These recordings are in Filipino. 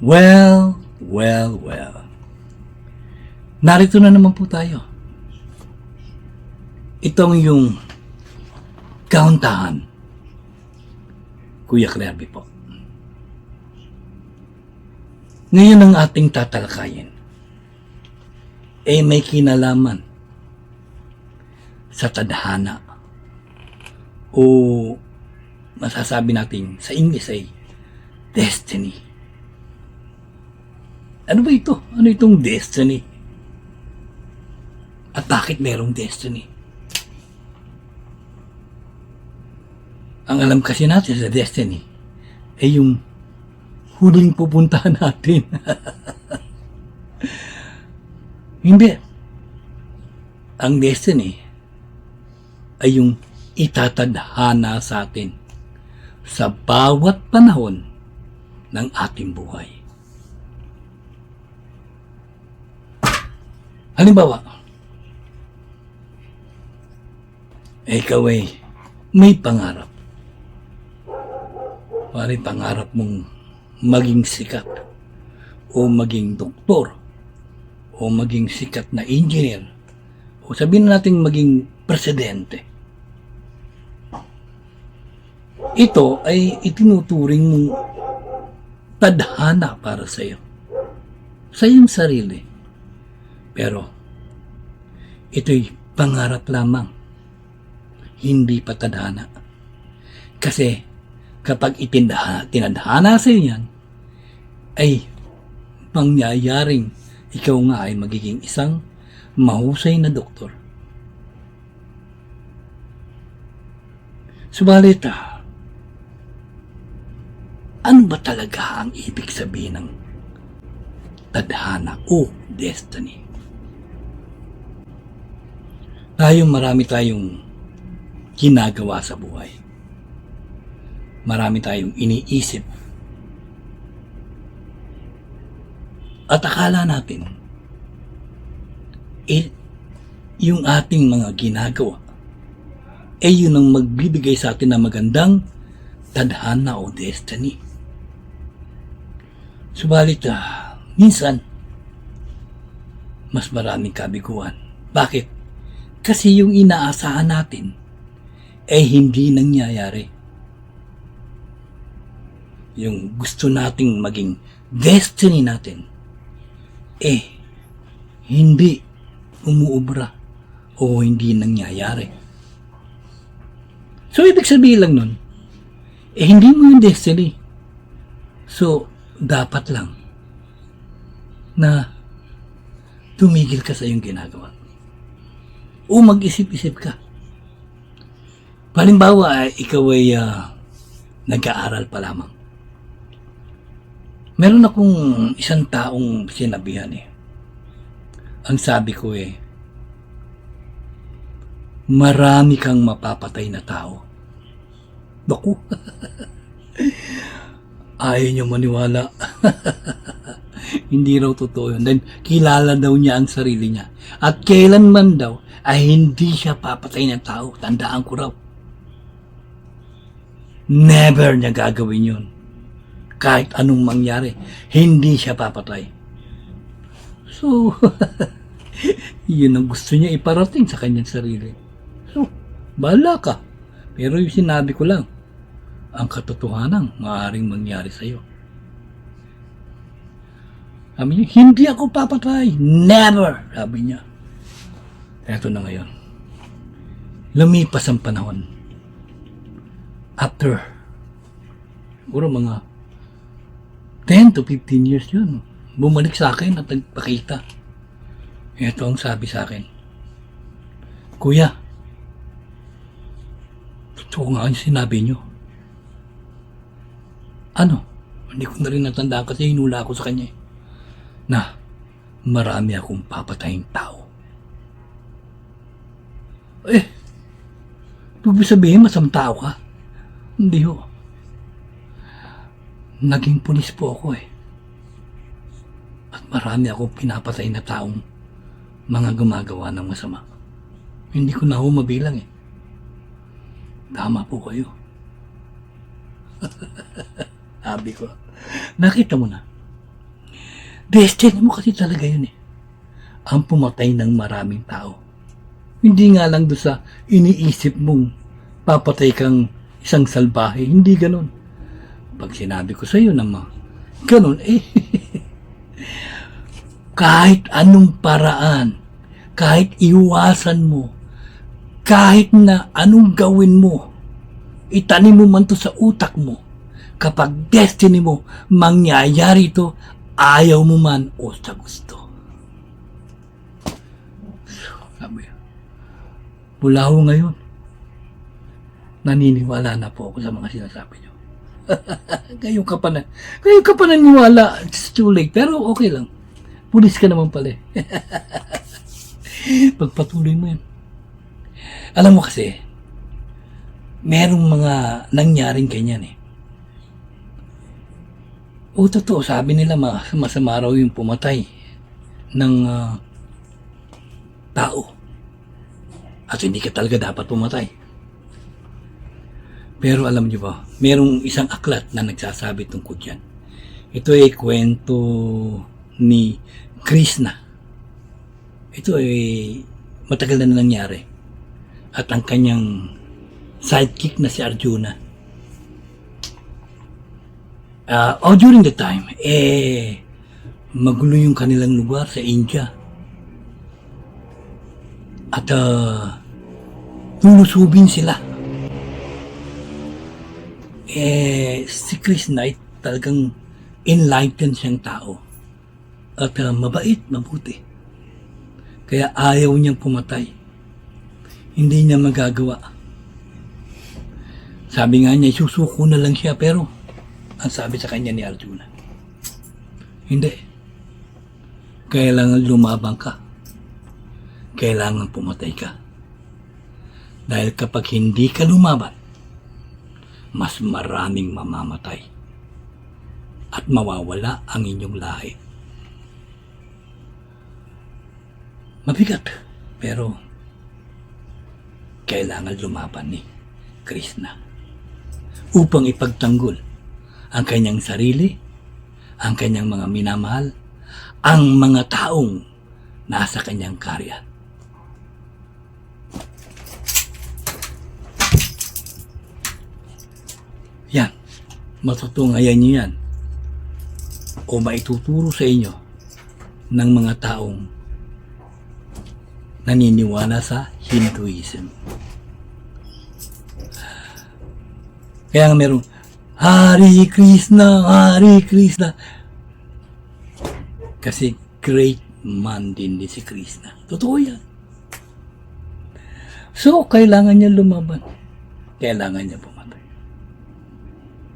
Well. Narito na naman po tayo. Itong yung kauntahan. Kuya Clerby po. Ngayon ang ating tatalakayin ay may kinalaman sa tadhana o masasabi natin sa English ay destiny. Ano ba ito? Ano itong destiny? At bakit merong destiny? Ang alam kasi natin sa destiny ay yung huling pupuntahan natin. Hindi. Ang destiny ay yung itatadhana sa atin sa bawat panahon ng ating buhay. Halimbawa, ikaw ay may pangarap. Maaaring pangarap mong maging sikat o maging doktor o maging sikat na engineer o sabihin natin maging presidente. Ito ay itinuturing mong tadhana para sa iyo. Sa iyong sarili. Pero, ito'y pangarap lamang. Hindi pa tadhana. Kasi, kapag tinadhana sa iyo yan, ay mangyayaring ikaw nga ay magiging isang mahusay na doktor. Subalit, ano ba talaga ang ibig sabihin ng tadhana o destiny? Marami tayong ginagawa sa buhay. Marami tayong iniisip. At akala natin, yung ating mga ginagawa, yun ang magbibigay sa atin ng magandang tadhana o destiny. Subalit, minsan, mas maraming kabiguan. Bakit? Kasi yung inaasahan natin ay hindi nangyayari. Yung gusto nating maging destiny natin hindi umuubra o hindi nangyayari. So, ibig sabihin lang nun, hindi mo yung destiny. So, dapat lang na tumigil ka sa iyong ginagawa. O mag-isip-isip ka. Halimbawa, ikaw ay nag-aaral pa lamang. Meron akong isang taong sinabihan Ang sabi ko marami kang mapapatay na tao. Naku. Ayaw niyo maniwala. Hindi raw totoo yun. Then, kilala daw niya ang sarili niya. At kailanman daw ay hindi siya papatay ng tao. Tandaan ko raw. Never niya gagawin yun. Kahit anong mangyari, hindi siya papatay. So, yun ang gusto niya iparating sa kanyang sarili. So, bahala ka. Pero yung sinabi ko lang, ang katotohanan maaaring mangyari sa iyo. Sabi niya, hindi ako papatay. Never! Sabi niya. Eto na ngayon. Lumipas ang panahon. After Siguro mga 10 to 15 years yun. Bumalik sa akin at nagpakita. Ito ang sabi sa akin, Kuya, totoo nga yung sinabi nyo. Ano? Hindi ko na rin natandaan kasi hinula ako sa kanya. Na marami akong papataying tao. Ibig sabihin, masamang tao ka? Hindi ho. Naging pulis po ako At marami akong pinapatay na taong mga gumagawa ng masama. Hindi ko na ho mabilang Tama po kayo. Sabi ko, nakita mo na. Destiny mo kasi talaga yun Ang pumatay ng maraming tao. Hindi nga lang doon sa iniisip mong papatay kang isang salbahe. Hindi ganun. Pag sinabi ko sa iyo naman, ganun kahit anong paraan, kahit iwasan mo, kahit na anong gawin mo, itanim mo man to sa utak mo, kapag destiny mo, mangyayari ito, ayaw mo man o sa gusto. Sabi, mula ho ngayon, naniniwala na po ako sa mga sinasabi niyo. Kayo ka pa naniwala, it's too late, pero okay lang. Pulis ka naman pala Pagpatuloy mo yan. Alam mo kasi, merong mga nangyaring ganyan O totoo, sabi nila masama raw yung pumatay ng tao. At hindi ka talaga dapat pumatay. Pero alam niyo ba, merong isang aklat na nagsasabi tungkol dyan. Ito ay kwento ni Krishna. Ito ay matagal na nangyari. At ang kanyang sidekick na si Arjuna. During the time, magulo yung kanilang lugar sa India. At lulusubin sila. Si Krishna ay talagang enlightened siyang tao. At mabait, mabuti. Kaya ayaw niyang pumatay. Hindi niya magagawa. Sabi nga niya, susuko na lang siya, pero ang sabi sa kanya ni Arjuna, hindi. Kailangan lumabang ka. Kailangan pumatay ka. Dahil kapag hindi ka lumaban, mas maraming mamamatay at mawawala ang inyong lahi. Mabigat, pero kailangan lumaban ni Krishna upang ipagtanggol ang kanyang sarili, ang kanyang mga minamahal, ang mga taong nasa kanyang karya. Yan, matutungayan niyo yan o maituturo sa inyo ng mga taong naniniwala sa Hinduism. Kaya nga merong Hari Krishna, Hari Krishna. Kasi great man din si Krishna. Totoo yan. So, kailangan niya lumaban. Kailangan niya pumatay.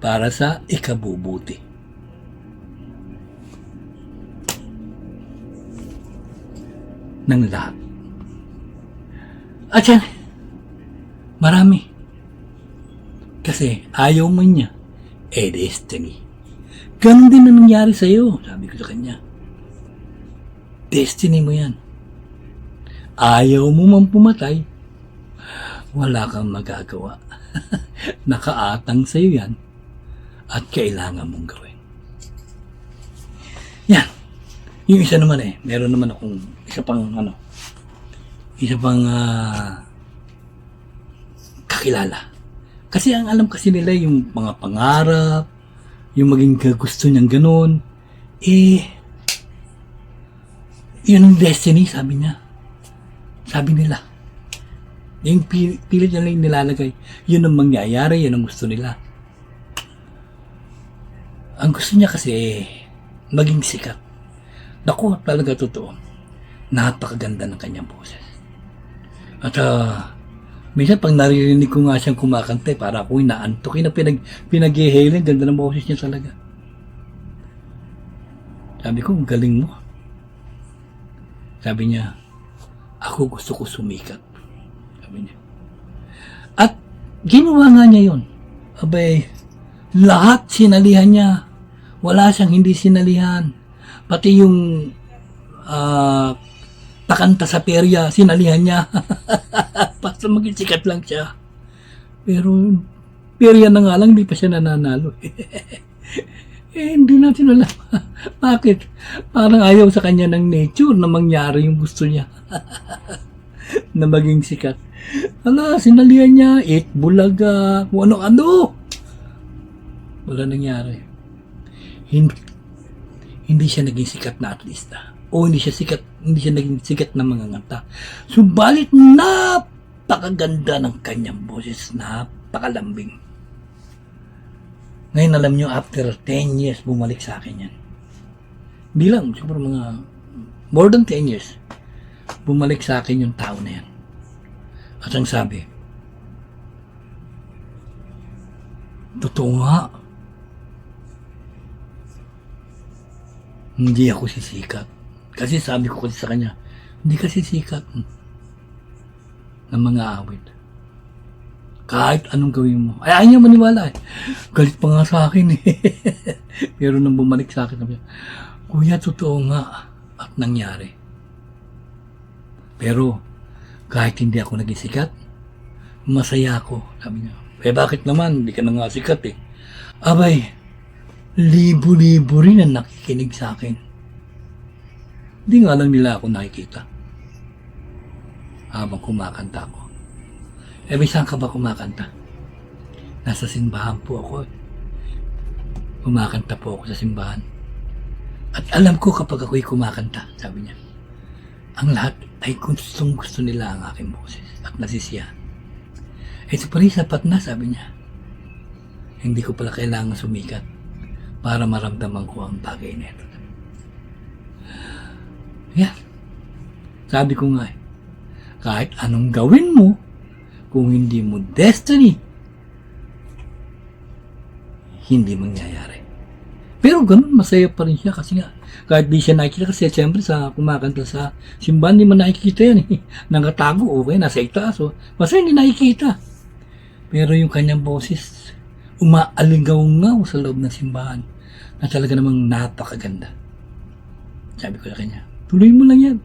Para sa ikabubuti. Ng lahat. At yan, marami. Kasi ayaw man niya, destiny. Ganon din na nangyari sa'yo, sabi ko sa kanya. Destiny mo yan. Ayaw mo man pumatay, wala kang magagawa. Nakaatang sa'yo yan at kailangan mong gawin. Yan. Yung isa naman meron naman akong isa pang kakilala. Kasi ang alam kasi nila yung mga pangarap, yung maging gusto niyang ganun, yun ang destiny, sabi niya. Sabi nila. Yung pilit niya lang nilalagay, yun ang mangyayari, yun ang gusto nila. Ang gusto niya kasi, maging sikat. Naku, talaga totoo. Napakaganda ng kanyang boses. At minsan pag naririnig ko nga siyang kumakanta, para ako inaantok. Pinag-ihaling, ganda ng boses niya talaga. Sabi ko, ang galing mo. Sabi niya, ako gusto ko sumikat. Sabi niya. At ginawa nga niya yun. Abay, lahat sinalihan niya. Wala siyang hindi sinalihan. Pati yung pakanta sa perya, sinalihan niya. Basta maging sikat lang siya. Pero, perya na nga lang, di pa siya nananalo. Hindi natin alam. Bakit? Parang ayaw sa kanya ng nature na mangyari yung gusto niya. Na maging sikat. Sinalihan niya, bulaga, kung ano-ano. Wala nangyari. Hindi siya naging sikat na artista. O hindi siya naging sikat na manganganta. Subalit napakaganda ng kanyang boses, napakalambing. Ngayon alam nyo, after 10 years, bumalik sa akin yan. Hindi lang, siguro mga more than 10 years, bumalik sa akin yung tao na yan. At ang sabi, totoo nga, hindi ako sisikat. Kasi sabi ko kasi sa kanya, hindi kasi sikat ng mga awit. Kahit anong gawin mo. Ayaw niya maniwala eh. Galit pa nga sa akin eh. Pero nang bumalik sa akin, sabi niya, Kuya, totoo nga at nangyari. Pero kahit hindi ako naging sikat, masaya ako. Sabi niya, bakit naman? Hindi ka na nga sikat eh. Abay, libo-libo rin ang nakikinig sa akin. Hindi nga lang nila ako nakikita habang kumakanta ako. Saan ka ba kumakanta? Nasa simbahan po ako. Kumakanta po ako sa simbahan. At alam ko kapag ako'y kumakanta, sabi niya, ang lahat ay gustong gusto nila ang aking boses at nasisiyahan. Ito pala sapat na, sabi niya. Hindi ko pala kailangan sumikat para maramdaman ko ang bagay na ito. Yan. Sabi ko nga kahit anong gawin mo, kung hindi mo destiny, hindi mangyayari. Pero ganun, masaya pa rin siya kasi nga, kahit di siya nakikita kasi siyempre sa kumakanta sa simbahan, di man nakikita yan eh. Nakatago, okay, nasa itaas. So, masaya hindi nakikita. Pero yung kanyang boses, umaalingaw-ngaw sa loob ng simbahan na talaga namang napakaganda. Sabi ko sa kanya, tuloy mo lang yan.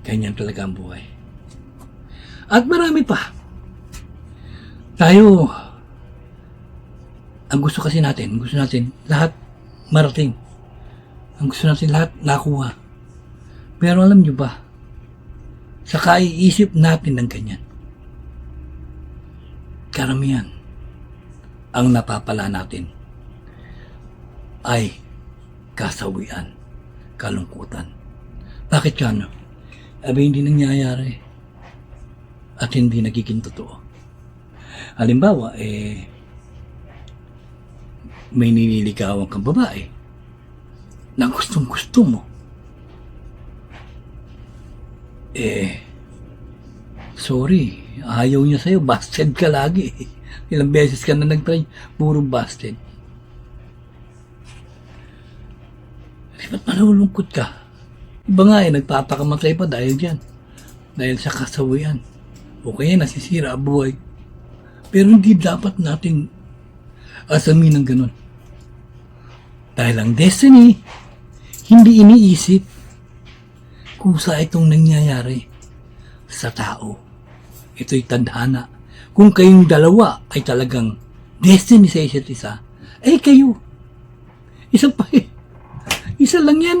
Ganyan talaga ang buhay. At marami pa. Tayo, ang gusto natin lahat marating. Ang gusto natin lahat nakuha. Pero alam nyo ba, sa kaiisip natin ng ganyan, karamihan, ang napapala natin ay kasawian, kalungkutan. Bakit yan? Hindi nangyayari. At hindi nagiging totoo. Halimbawa, may nililigawan kang babae na gustong-gusto mo. Sorry, ayaw niya sa'yo, busted ka lagi. Ilang beses ka na nag-try, puro busted. Ba't malulungkot ka? Iba nga nagpapakamatay pa dahil dyan. Dahil sa kasawian. O kaya nasisira ang buhay. Pero hindi dapat natin asamin ng ganun. Dahil ang destiny, hindi iniisip kung saan itong nangyayari sa tao. Ito'y tadhana. Kung kayong dalawa ay talagang destiny sa isa't isa, kayo. Isa pa Isa lang yan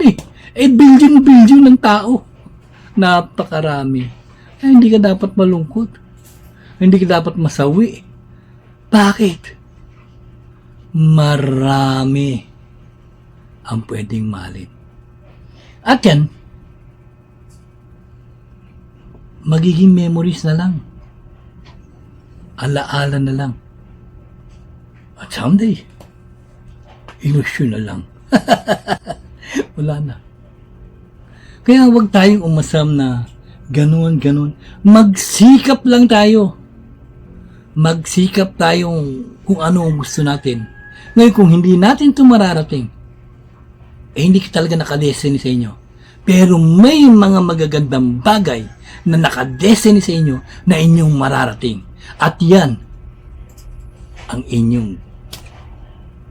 billion ng tao. Napakarami. Hindi ka dapat malungkot. Hindi ka dapat masawi. Bakit? Marami ang pwedeng mahalin. At yan, magiging memories na lang. Alaala na lang. At someday, Ilusyon na lang. Wala na. Kaya huwag tayong umasam na ganun. Magsikap lang tayo. Magsikap tayong kung ano ang gusto natin. Ngayon, kung hindi natin ito mararating, hindi ka talaga nakadestiny sa inyo. Pero may mga magagandang bagay na nakadestiny sa inyo na inyong mararating. At yan ang inyong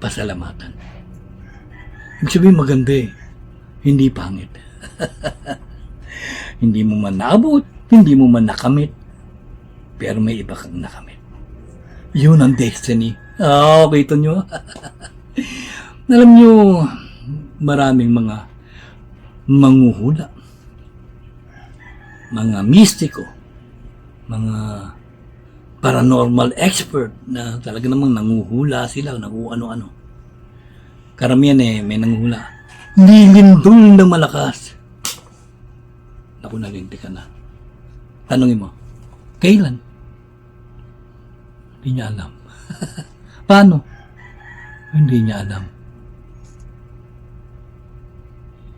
pasalamatan. Ibig sabihin maganda hindi pangit. Hindi mo man naabot, hindi mo man nakamit, pero may iba kang nakamit. Yun ang destiny. Kita nyo? Alam nyo, maraming mga manguhula, mga mistiko, mga paranormal expert na talaga namang nanguhula sila, ano-ano. Karamihan may nanguhula. Lilindol ng malakas. Naku, nalinti ka na. Tanungin mo, kailan? Hindi niya alam. Paano? Hindi niya alam.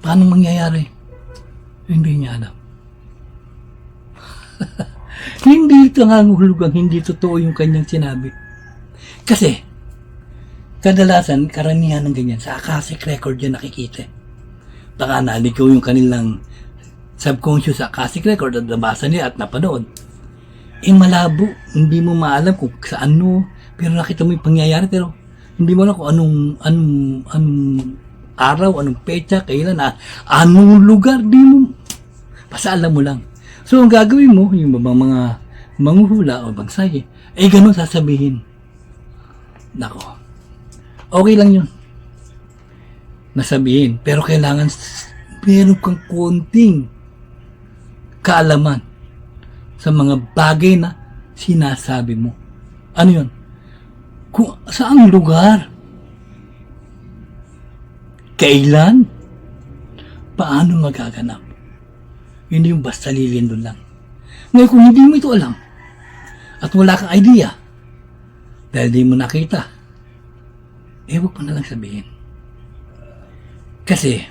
Paano mangyayari? Hindi niya alam. Hindi ito nangangahulugang hindi totoo yung kanyang sinabi. Kasi, kadalasan, karamihan ng ganyan, sa Akashic Record yan nakikita. Baka naligaw yung kanilang subconscious sa Akashic Record at nabasa niya at napanood. Malabo. Hindi mo maalam kung saan pero nakita mo yung pangyayari, pero hindi mo alam kung anong araw, anong petsa, kailan, anong lugar, di mo. Basta alam mo lang. So, ang gagawin mo, yung mga manguhula o bagsay, ganun sasabihin. Nako. Okay lang yun. Nasabihin. Pero kailangan meron kang konting kaalaman sa mga bagay na sinasabi mo. Ano yun? Kung saang lugar? Kailan? Paano magaganap? Hindi yung basta lilindol lang. Ngayon kung hindi mo ito alam at wala kang idea dahil di mo nakita, huwag pa na lang sabihin. Kasi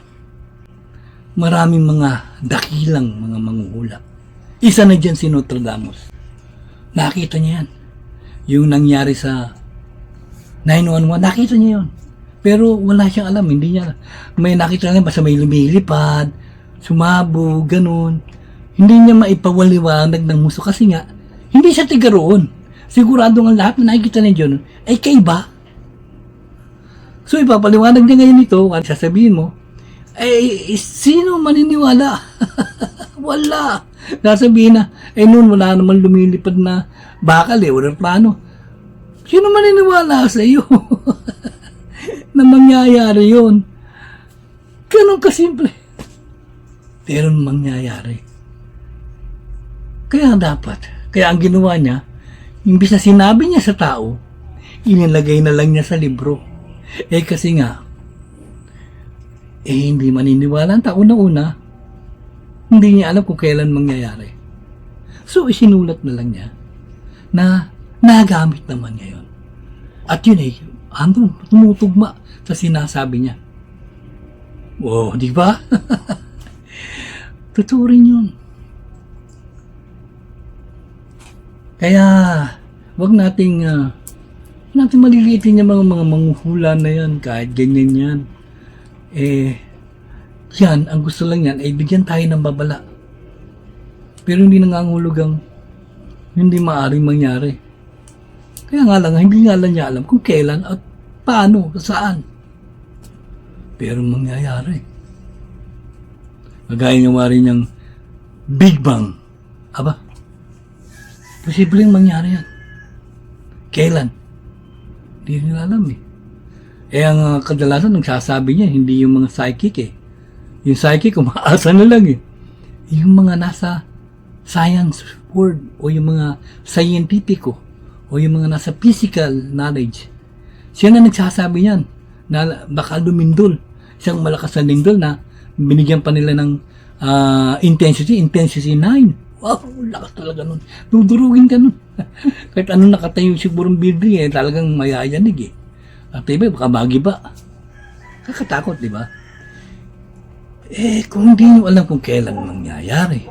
maraming mga dakilang mga manguhula. Isa na dyan si Nostradamus. Nakita niya yan. Yung nangyari sa 911, nakita niya yun. Pero wala siyang alam, hindi niya. May nakita niya basta may lumilipad, sumabo, ganun. Hindi niya maipawaliwanag ng muso kasi nga, hindi siya tiga roon. Sigurado nga lahat na nakikita niya dyan ay kaiba. So ipapaliwanag niya ngayon ito, at sasabihin mo, sino maniniwala? Wala. Sasabihin na, noon wala naman lumilipad na bakal walang plano. Sino maniniwala sa iyo? Na mangyayari yun? Ganun kasimple. Pero mangyayari. Kaya ang ginawa niya, imbis na sinabi niya sa tao, inilagay na lang niya sa libro. Kasi nga, hindi maniniwala ang tao na una, hindi niya alam kung kailan mangyayari. So, isinulat na lang niya na nagamit naman niya yun. At yun tumutugma sa sinasabi niya. Wow, di ba? Totoo rin yun. Kaya, wag nating maliliitin yung mga manguhula na yan, kahit ganyan yan. Yan, ang gusto lang yan, bigyan tayo ng babala. Pero hindi nangangahulugang hindi maaaring mangyari. Kaya nga lang, hindi nga lang niya alam kung kailan at paano, saan. Pero mangyayari. Kagaya niya wari niyang Big Bang. Aba, posibleng mangyari yan. Kailan? Hindi nila alam ang kadalasan nagsasabi niya, hindi yung mga psychic Yung psychic, umaasa na lang Yung mga nasa science world o yung mga scientific o yung mga nasa physical knowledge. Siya na nagsasabi niyan na baka lumindol. Isang malakas na lindol na binigyan pa nila ng intensity 9. Wow, lakas talaga nun. Dudurugin ka nun. Kahit anong nakatayo sigurong building talagang mayayanig At iba, baka magiba. Kakatakot, di ba? Kung hindi nyo alam kung kailan mangyayari,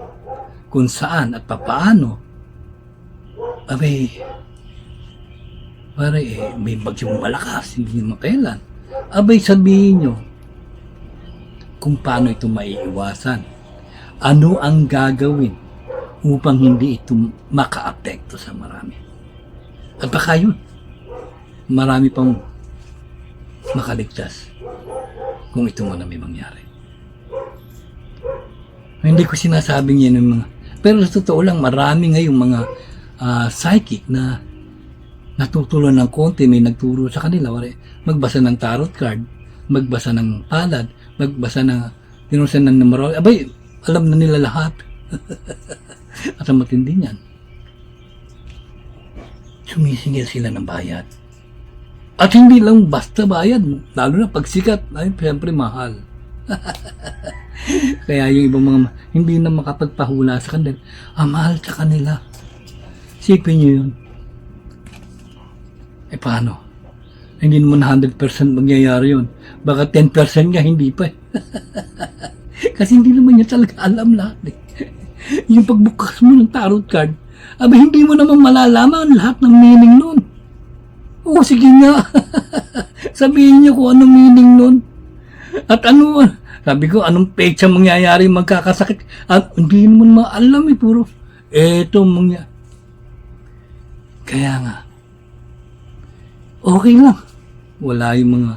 kung saan at papaano, abay, pare, may bagyong malakas, hindi nyo makailan. Abay, sabihin nyo kung paano ito maiiwasan. Ano ang gagawin upang hindi ito maka-apekto sa marami. At baka yun, marami pang makaligtas kung ito mo na may mangyari. Hindi ko sinasabing yan ng mga... Pero sa totoo lang, marami ngayong mga psychic na natutulan ng konti, may nagturo sa kanila. Magbasa ng tarot card, magbasa ng palad, magbasa ng tinusan ng numerology. Abay, alam na nila lahat. At ang matindi niyan, sumisingil sila ng bayad. At hindi lang basta bayad, lalo na pag sikat, ay siyempre mahal. Kaya yung ibang mga hindi na makapagpahula sa kanila, mahal sa kanila. Sipin nyo yun. Paano? Hindi naman 100% mangyayari yun. Baka 10% nga, hindi pa. Kasi hindi naman niya talaga alam lahat. Yung pagbukas mo ng tarot card, hindi mo naman malalaman lahat ng meaning nun. Oo, sige nga. Sabihin niyo kung anong meaning nun. At ano, sabi ko, anong pecha mangyayari magkakasakit. At hindi naman maalam puro, eto mangyayari. Kaya nga, okay lang. Wala yung mga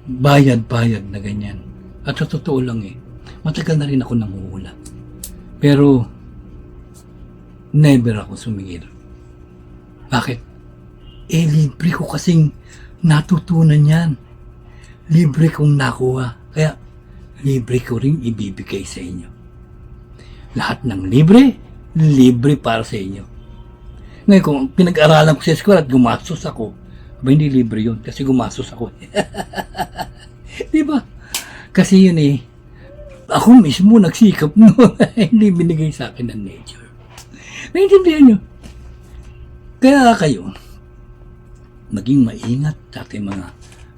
bayad-bayad na ganyan. At sa totoo lang matagal na rin ako nanguhula. Pero, never ako sumingil. Bakit? Libre ko kasing natutunan yan. Libre kong nakuha. Kaya, libre ko rin ibibigay sa inyo. Lahat ng libre, libre para sa inyo. Ngayon, kung pinag-aralan ko sa eskwela at gumastos ako, hindi libre yun kasi gumastos ako. Diba? Kasi yun ako mismo nagsikap no. Hindi binigay sa akin ng nature. Naintindihan nyo? Kaya kayo, maging maingat sa ating mga...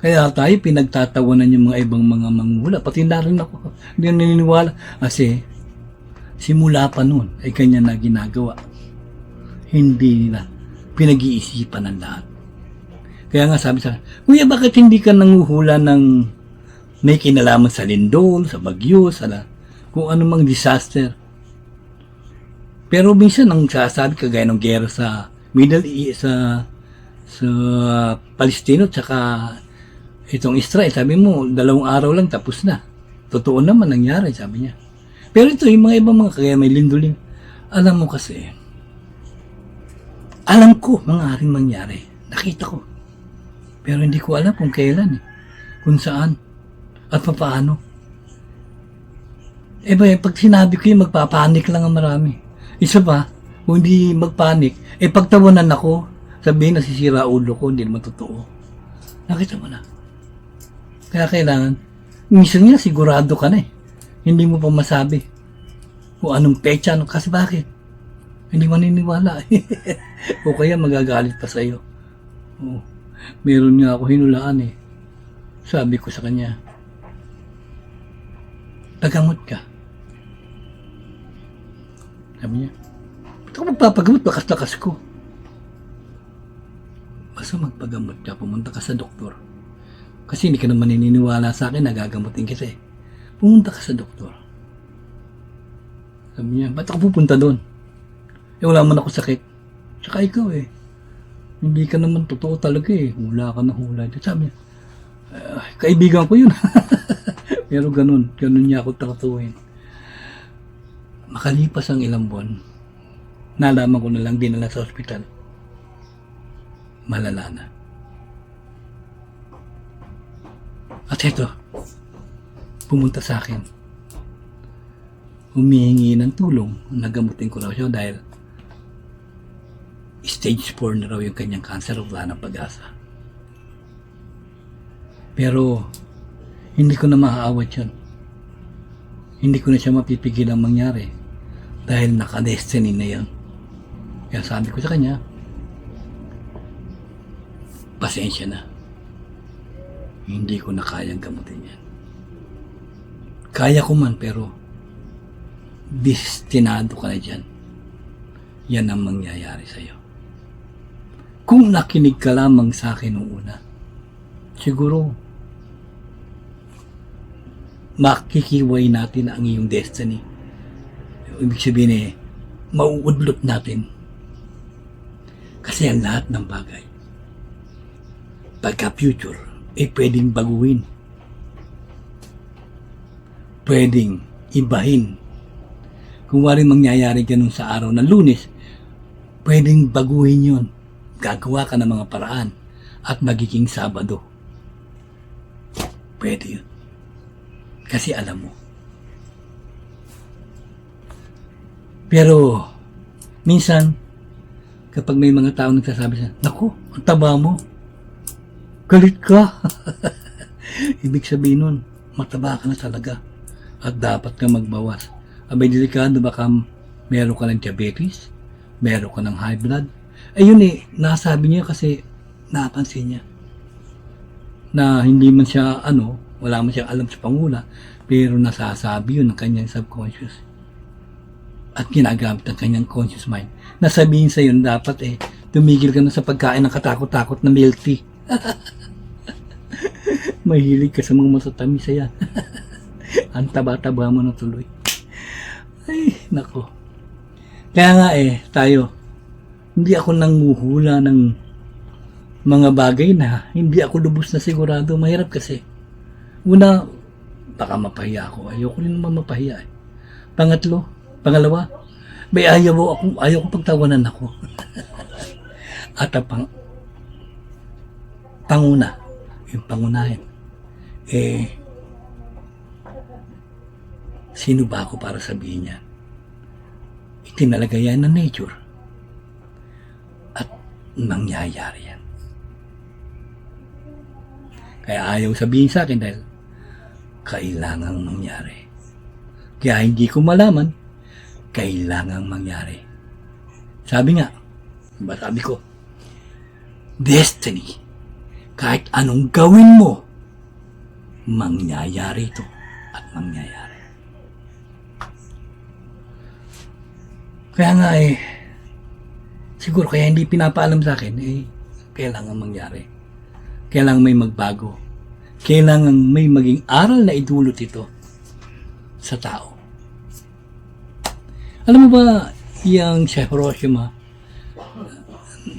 Kaya tayo pinagtatawanan yung mga ibang mga manghula. Pati na rin ako. Hindi na naniniwala. Kasi simula pa noon ay kanya na ginagawa. Hindi nila pinag-iisipan ng lahat. Kaya nga sabi sa Kuya, bakit hindi ka nanguhula ng may kinalaman sa lindol, sa bagyo, sa kung anumang disaster? Pero minsan nang sasabi kagaya ng gera sa Middle East, sa Palestino, tsaka itong Israel, sabi mo, 2 araw lang tapos na. Totoo naman nangyari, sabi niya. Pero ito, yung mga ibang mga kaya may lindolin. Alam mo kasi, alam ko mangyaring mangyari. Nakita ko. Pero hindi ko alam kung kailan, kung saan, at paano. Pag sinabi ko yun, magpapanik lang ang marami. Isa pa, kung hindi magpanik, pagtawanan ako, sabihin nasisira ulo ko, hindi naman totoo. Nakita mo na. Kaya kailangan, minsan nga sigurado ka na Hindi mo pa masabi kung anong pecha, kasi bakit? Hindi maniniwala o kaya magagalit pa sa'yo. Meron nga ako hinulaan Sabi ko sa kanya, pagamot ka. Sabi niya, ba't ako magpapagamot? Bakas-lakas ko. Basta magpagamot ka, pumunta ka sa doktor. Kasi hindi ka naman naniniwala sa akin, nagagamutin kita Pumunta ka sa doktor. Sabi niya, ba't ako pupunta doon? Wala man ako sakit. Saka ikaw hindi ka naman totoo talaga hula ka na hula. Sabi niya, kaibigan ko yun. Pero ganun niya ako tratuhin. Makalipas ang ilang buwan, nalaman ko na lang dinala sa ospital. Malala na. At ito, pumunta sa akin. Humihingi ng tulong. Nagamutin ko raw siya dahil stage 4 na raw yung kanyang cancer o wala ng pag-asa. Pero, hindi ko na maaawat yun. Hindi ko na siya mapipigil ang mangyari dahil naka-destiny na yan. Kaya sabi ko sa kanya, pasensya na. Hindi ko na kayang gamutin yan. Kaya ko man, pero destinado ka na dyan. Yan ang mangyayari sa'yo. Kung nakinig ka lamang sa akin noong una, siguro makikiway natin ang iyong destiny. Ibig sabihin mauudlot natin. Kasi ang lahat ng bagay, pagka future, pwedeng baguhin. Pwedeng ibahin. Kung waring mangyayari ganun sa araw ng Lunes, pwedeng baguhin yun. Gagawa ka ng mga paraan at magiging Sabado. Pwede yun. Kasi alam mo. Pero, minsan, kapag may mga tao nagsasabi sa, naku, ang taba mo. Galit ka. Ibig sabihin nun, mataba ka na talaga. At dapat ka magbawas. Abay, delikado, baka meron ka ng diabetes, meron ka ng high blood. Ayun nasabi niya kasi napansin niya na hindi man siya, wala man siyang alam sa panguna, pero nasasabi yun ng kanyang subconscious. At ginagamit ng kanyang conscious mind. Nasabihin sa yun, dapat tumigil ka na sa pagkain ng katakot-takot na milk tea. Mahilig ka sa mga masatamis yan. Ang taba-taba mo na tuloy. Ay, nako. Kaya nga tayo, hindi ako nanguhula ng mga bagay na hindi ako lubos na sigurado. Mahirap kasi. Una, baka mapahiya ako. Ayoko rin naman mapahiya. Pangalawa, may ayaw ko pagtawanan ako. At ang panguna, yung pangunahin, sino ba ako para sabihin niya? Itinalaga yan ng nature. At mangyayari yan. Kaya ayaw sabihin sa akin dahil kailangang mangyari. Kaya hindi ko malaman, kailangang mangyari. Sabi ko, destiny, kahit anong gawin mo, mangyayari ito at mangyayari. Kaya nga siguro kaya hindi pinapaalam sa akin, kailangan mangyari. Kailangan may magbago. Kailangan may maging aral na idulot ito sa tao. Alam mo ba, yung sa Hiroshima,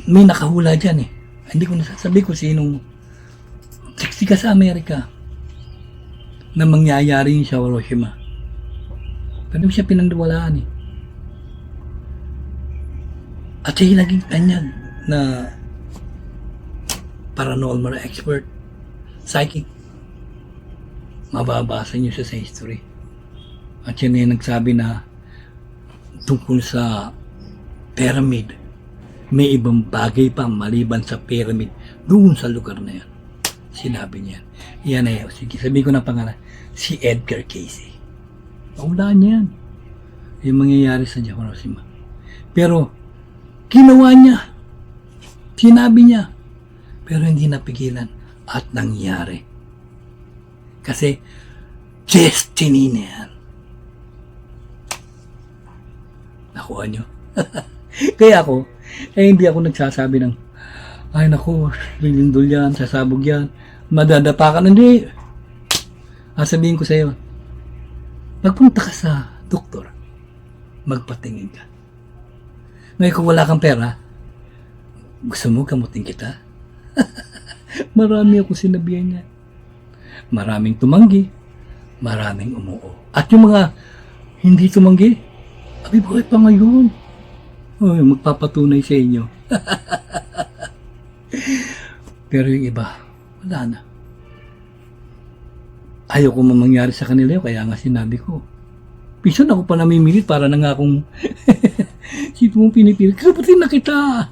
may nakahula dyan Hindi ko nasasabi ko sinong siksika sa Amerika na mangyayari yung sa Hiroshima. Pero siya pinandiwalaan At siya naging tanyag na paranormal expert, psychic. Mababasa niyo siya sa history. At siya na nagsabi na tungkol sa pyramid, may ibang bagay pa maliban sa pyramid doon sa lugar na yan. Sinabi niya. Yan sige, sabi ko na pangalan, si Edgar Cayce. Paulaan niya yan. Yung mangyayari sa Hiroshima. Pero, ginawa niya. Sinabi niya. Pero hindi napigilan. At nangyari. Kasi, destiny na yan. Nakuha niyo? Kaya ako, hindi ako nagsasabi ng, ay naku, lilindol yan, sasabog yan, madadapa ka. Hindi. Sabihin ko sa iyo, magpunta ka sa doktor, magpatingin ka. Ngayon kung wala kang pera, gusto mo gamutin kita? Marami ako sinabihan niya. Maraming tumanggi, maraming umuo. At yung mga hindi tumanggi, abi buhay pa ngayon. Magpapatunay sa inyo. Pero yung iba, wala na. Ayaw ko mangyari sa kanila yun, kaya nga sinabi ko. Pisan ako pa namimilit para na nga akong sito mong pinipilit. Kapatin na kita.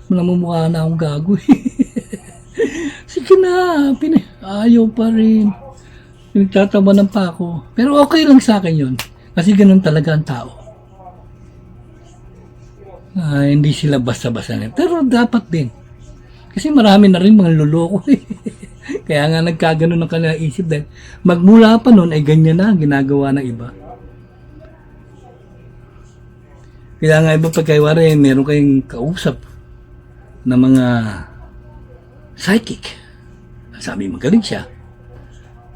Namumukha na akong gago. Sige na, ayaw pa rin. Nagtatawanan pa ako. Pero okay lang sa akin yun. Kasi ganun talaga ang tao. Hindi sila basta-basta. Pero dapat din. Kasi marami na rin mga luloko. Kaya nga nagkaganon ng kanilang isip dahil magmula pa noon ay ganyan na ang ginagawa ng iba. Kaya nga iba pagkaiwari, meron kayong kausap na mga psychic. Sabi magaling siya.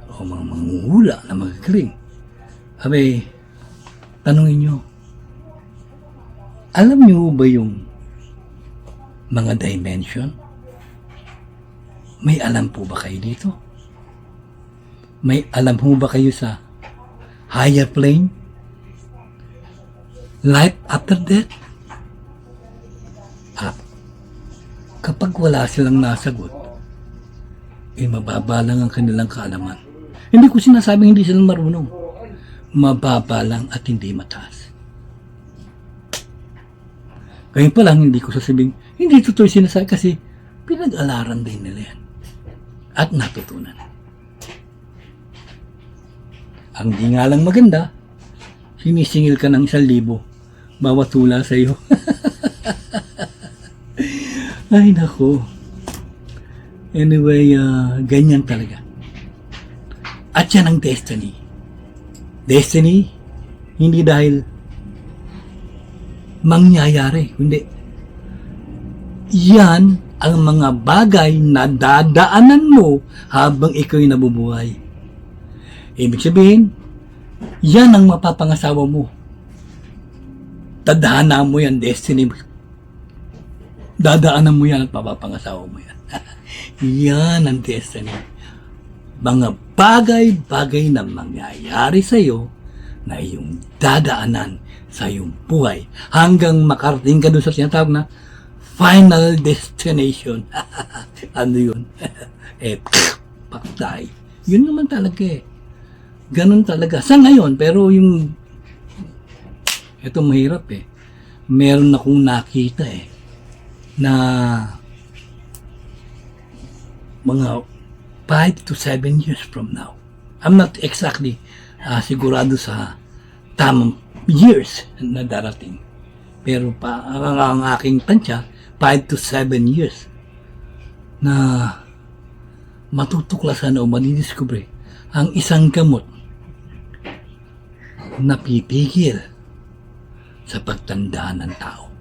O mga manguhula na magagaling. Sabi, tanungin nyo, alam nyo ba yung mga dimension? May alam po ba kayo dito? May alam po ba kayo sa higher plane? Life after death? At kapag wala silang nasagot, mababa lang ang kanilang kaalaman. Hindi ko sinasabing hindi sila marunong. Mababa lang at hindi mataas. Ngayon pa lang, hindi ko sasabing, hindi totoo sinasabi kasi pinag-alaran din nila yan. At natutunan. Ang di nga lang maganda, sinisingil ka ng 1,000 bawat tula sa iyo. Ay nako. Anyway, ganyan talaga. At yan ang destiny. Destiny, hindi dahil mangyayari, kundi yan ang mga bagay na dadaanan mo habang ikaw'y nabubuhay. Ibig sabihin, yan ang mapapangasawa mo. Tadhana mo yan, destiny mo. Dadaanan mo yan at mapapangasawa mo yan. Yan ang destiny. Mga bagay-bagay na mangyayari sa iyo na iyong dadaanan sa iyong buhay hanggang makarating ka doon sa tinatawag na final destination. Ano yun? Patay. Yun naman talaga eh. Ganun talaga. Sa ngayon, pero yung ito mahirap eh. Meron akong nakita eh na mga 5 to 7 years from now. I'm not exactly sigurado sa tamang years na darating. Pero ang aking tansya, 5 to 7 years na matutuklasan o madidiscover ang isang gamot na pipigil sa pagtanda ng tao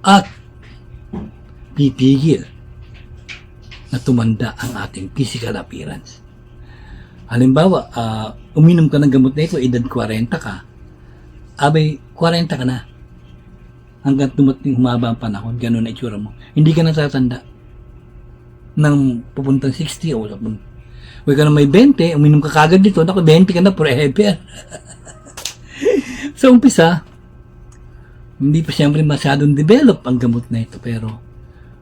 at pipigil na tumanda ang ating physical appearance. Halimbawa, uminom ka ng gamot na ito, edad 40 ka, abay, 40 ka na. Hanggang tumating humaba ang panahon, gano'n na itsura mo. Hindi ka natatanda. Nang pupuntang 60 o huwag ka na may 20, uminom ka kagad dito, naku, 20 ka na forever. Sa umpisa, hindi pa siyempre masyadong develop ang gamot na ito, pero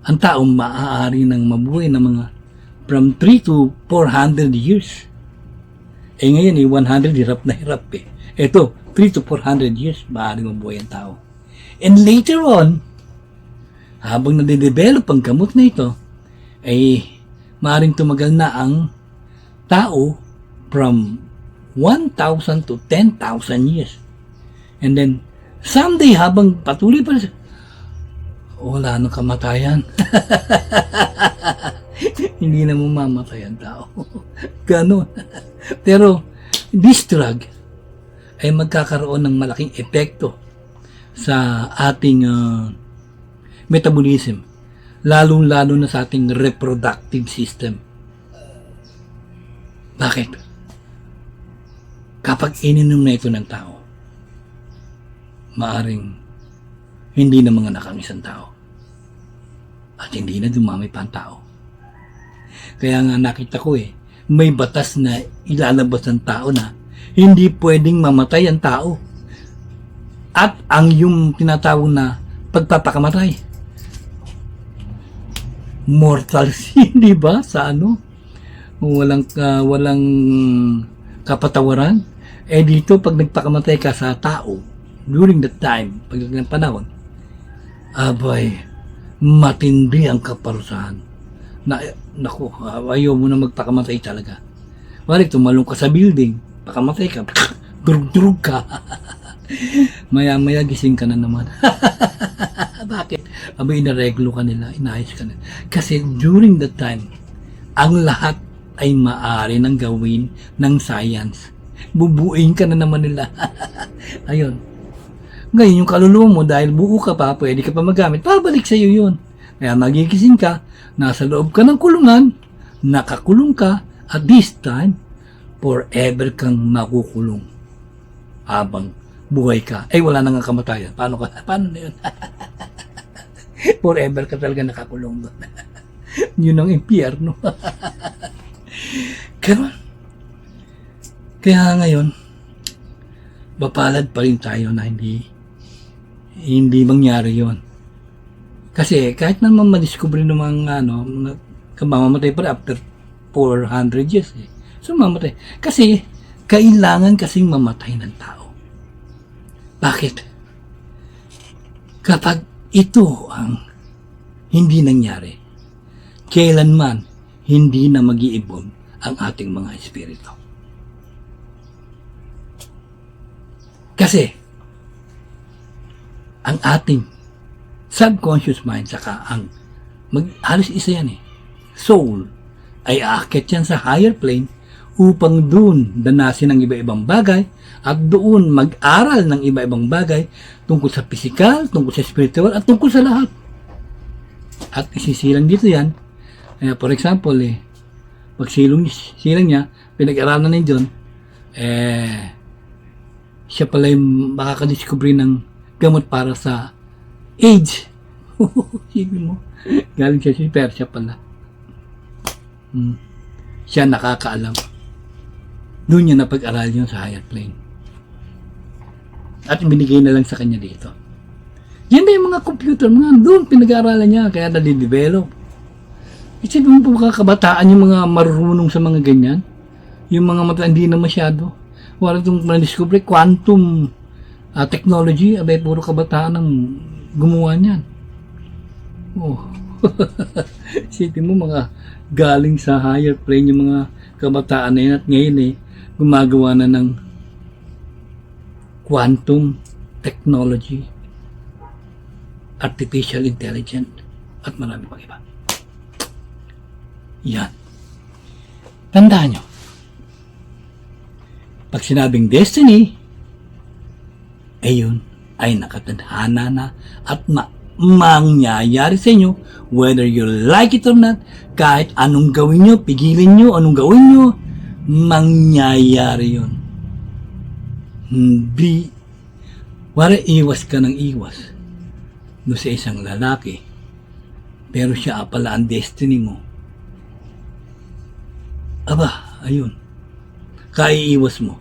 ang tao maaari ng mabuhay ng mga from 3 to 400 years. Ngayon 100 hirap na hirap eh. Ito, 3 to 400 years, maaaring mabuhay ang tao. And later on, habang nade-develop ang gamot na ito, maaaring tumagal na ang tao from 1,000 to 10,000 years. And then, someday, habang patuloy pa siya, wala nang kamatayan. Hindi na mamamatay ang tao. Ganon. Pero, this drug ay magkakaroon ng malaking epekto sa ating metabolism, lalong-lalo na sa ating reproductive system. Bakit? Kapag ininom na ito ng tao, maaring hindi na mga nakang isang tao at hindi na dumami pa ang tao. Kaya nga nakita ko may batas na ilalabas ng tao na hindi pwedeng mamatay ang tao. At ang yung tinatawag na pagpapakamatay, mortal sin, di ba? Sa walang kapatawaran. Dito, pag nagpakamatay ka sa tao, during that time, pagdating ng panahon, abay, matindi ang kaparusahan. Naku, ayaw mo na magpakamatay talaga. Wari, tumalong ka sa building, pakamatay ka, durug-durug ka. Maya-maya gising ka na naman. Bakit? Abay, inareglo ka nila, inayos ka na. Kasi during that time, ang lahat ay maaari nang gawin ng science. Bubuin ka na naman nila. Ayun. Ngayon, yung kaluluwa mo, dahil buo ka pa, pwede ka pa magamit, pabalik sa iyo yun. Kaya magigising ka, nasa loob ka ng kulungan, nakakulong ka, at this time, forever kang makukulong. Habang buhay ka. Ay, wala nang kamatayan. Paano na yun? Forever ka talaga nakakulong doon. Yun ang impyerno. Kaya ngayon, mapalad pa rin tayo na hindi mangyari yon. Kasi kahit naman madiscover ng mga mamamatay pa rin after 400 years. So mamatay. Kasi kailangan kasing mamatay ng tao. Bakit? Kapag ito ang hindi nangyari, kailanman hindi na mag-i-evolve ang ating mga espiritu. Kasi ang ating subconscious mind saka ang halos isa yan soul ay aakyat yan sa higher plane upang doon danasin ang iba-ibang bagay at doon mag-aral ng iba-ibang bagay tungkol sa physical, tungkol sa spiritual at tungkol sa lahat. At isisilang dito yan. For example, pag silang niya, pinag-aralan na yun, siya pala yung makakadiscover ng gamot para sa AIDS. Sige mo. Galing siya si Persia pala. Siya nakakaalam. Doon niya napag-aral yun sa higher plane. At binigay na lang sa kanya dito. Yan na yung mga computer, mga doon pinag-aaralan niya, kaya nadidevelop. Isipin mo po kabataan yung mga marunong sa mga ganyan. Yung mga mata, hindi na masyado. Wala itong na-discover, quantum technology, abay puro kabataan ang gumawa niyan. Oh. Isipin mo mga galing sa higher plane yung mga kabataan na yun at ngayon gumagawa na ng quantum technology, artificial intelligence, at marami pang iba. Yan. Tandaan nyo, pag sinabing destiny, yun ay nakatadhana na at mangyayari sa inyo, whether you like it or not, kahit anong gawin nyo, pigilin nyo, anong gawin nyo, mangyayari yun. Hindi, wala iwas ka ng iwas doon sa isang lalaki, pero siya pala ang destiny mo. Aba, ayun, kaiiwas mo.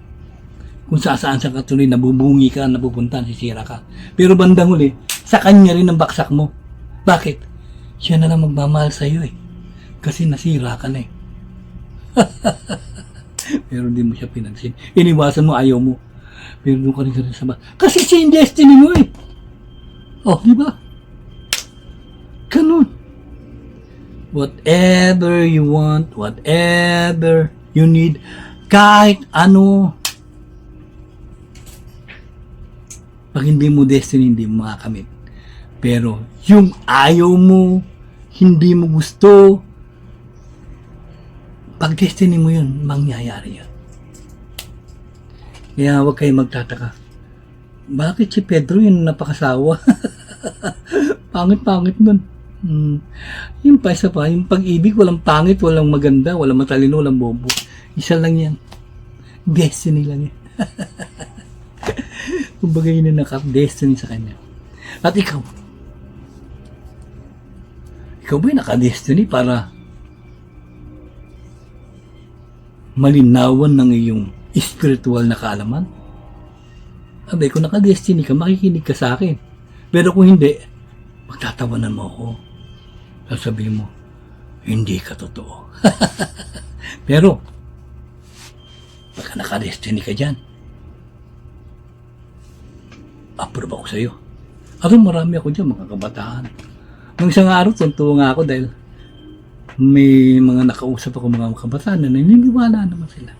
Kung saan sa katuloy, nabubungi ka, napupuntahan, sisira ka. Pero bandang huli, sa kanya rin ang baksak mo. Bakit? Siya na lang magmamahal sa iyo kasi nasira ka na Pero hindi mo siya pinansin. Iniwasan mo, ayaw mo. Pero doon ka rin sa ba. Kasi siya yung destiny mo Oh, di ba? Ganun. Whatever you want, whatever you need, kahit ano, pag hindi mo destiny, hindi mo makakamit. Pero yung ayaw mo, hindi mo gusto, pag destiny mo yun, mangyayari yun. Kaya huwag kayo magtataka. Bakit si Pedro yun napakasawa? Pangit-pangit nun. Yung pa isa pa, yung pag-ibig, walang pangit, walang maganda, walang matalino, walang bobo. Isa lang yan. Destiny lang yan. Kumbaga yun na naka-destiny sa kanya. At ikaw ba naka-destiny para malinawan ng iyong spiritual na kaalaman? Abay, kung naka-destiny ka, makikinig ka sa akin. Pero kung hindi, magtatawanan mo ako. Sasabihin mo, hindi ka totoo. Pero, baka naka-destiny ka dyan, approve ako sa iyo. At marami ako dyan, mga kabataan. Nung isang araw, tuntua nga ako dahil may mga nakausap ako mga kabataan na naniniwala naman sila.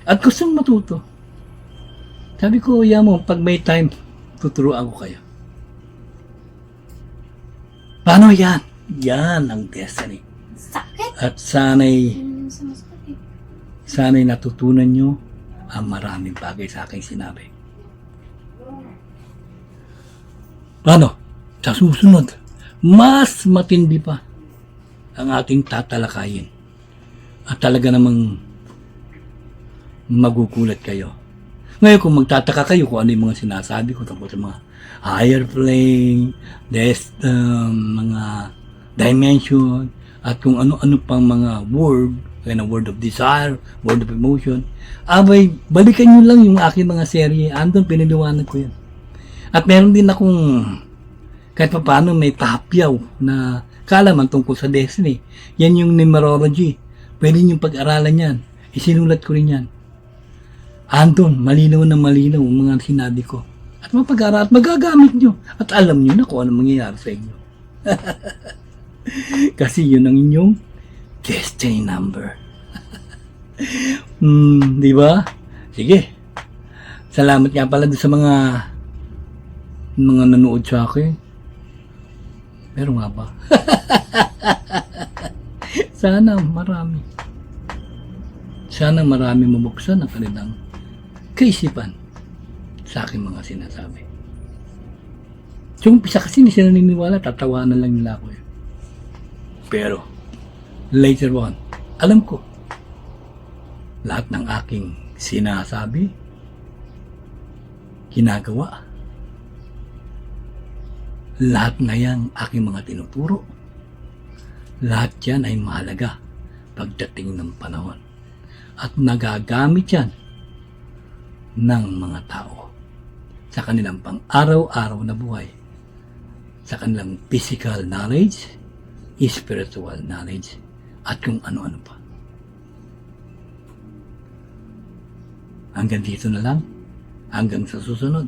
At gustong matuto. Sabi ko, mo, pag may time, tuturuan ko kayo. Paano yan? Yan ang destiny. Sakit. At sana'y natutunan nyo ang maraming bagay sa aking sinabi. Paano? Sa susunod, mas matindi pa ang ating tatalakayin. At talaga namang magugulat kayo. Ngayon kung magtataka kayo kung ano yung mga sinasabi ko tungkol sa mga higher plane, mga dimension, at kung ano-ano pang mga word, kaya na word of desire, word of emotion, abay, balikan nyo lang yung aking mga serye. Andun, piniliwanag ko yan. At meron din akong, kahit pa paano, may tapyaw na kaalaman tungkol sa destiny. Yan yung numerology. Pwede nyo pag-aralan yan. Isinulat ko rin yan. Andun, malinaw na malinaw ang mga sinabi ko. At mapag-aral, at magagamit nyo. At alam nyo na kung ano mangyayari sa inyo. Kasi yun ang inyong destiny number. Di ba? Sige. Salamat nga pala sa mga nanood sa akin. Pero nga ba? Sana marami mabuksan ang kanilang kaisipan sa aking mga sinasabi. Yung umpisa kasi hindi sila naniniwala, tatawanan lang nila ako. Pero, later on, alam ko, lahat ng aking sinasabi, ginagawa, lahat na yan aking mga tinuturo, lahat yan ay mahalaga pagdating ng panahon. At nagagamit yan ng mga tao sa kanilang pang-araw-araw na buhay, sa kanilang physical knowledge, spiritual knowledge, at kung ano-ano pa. Hanggang dito na lang. Hanggang sa susunod.